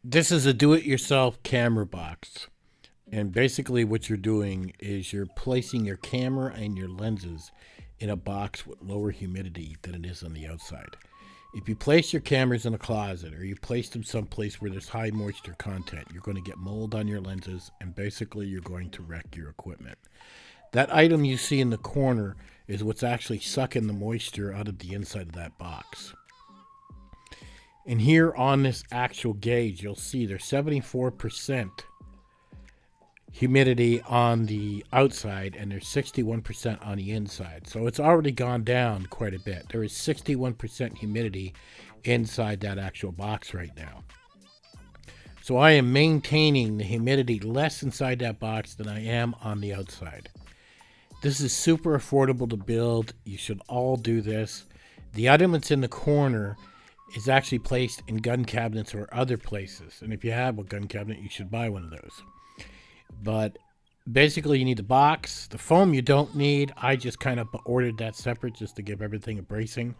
This is a do-it-yourself camera box. And basically what you're doing is you're placing your camera and your lenses in a box with lower humidity than it is on the outside. If you place your cameras in a closet or you place them someplace where there's high moisture content, you're going to get mold on your lenses and basically you're going to wreck your equipment. That item you see in the corner is what's actually sucking the moisture out of the inside of that box. And here on this actual gauge, you'll see there's 74% humidity on the outside and there's 61% on the inside. So it's already gone down quite a bit. There is 61% humidity inside that actual box right now. So I am maintaining the humidity less inside that box than I am on the outside. This is super affordable to build. You should all do this. The item that's in the corner is actually placed in gun cabinets or other places. And if you have a gun cabinet, you should buy one of those. But basically you need the box. The foam you don't need. I just kind of ordered that separate just to give everything a bracing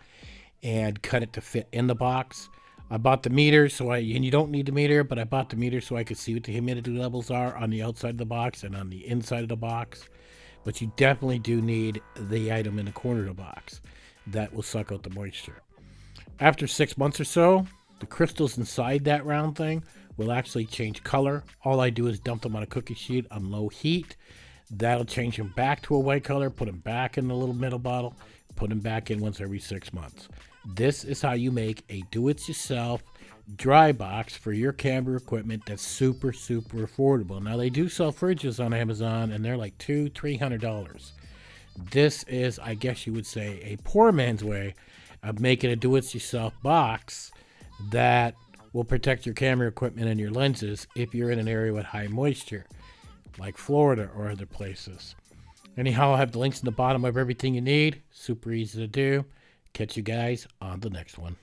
and cut it to fit in the box. I bought the meter and you don't need the meter, but I bought the meter so I could see what the humidity levels are on the outside of the box and on the inside of the box. But you definitely do need the item in the corner of the box. That will suck out the moisture. After 6 months or so, the crystals inside that round thing will actually change color. All I do is dump them on a cookie sheet on low heat. That'll change them back to a white color, put them back in the little metal bottle, put them back in once every 6 months. This is how you make a do-it-yourself dry box for your camera equipment that's super, super affordable. Now, they do sell fridges on Amazon, and they're like $200-300. This is, I guess you would say, a poor man's way of making a do-it-yourself box that will protect your camera equipment and your lenses if you're in an area with high moisture, like Florida or other places. Anyhow, I'll have the links in the bottom of everything you need. Super easy to do. Catch you guys on the next one.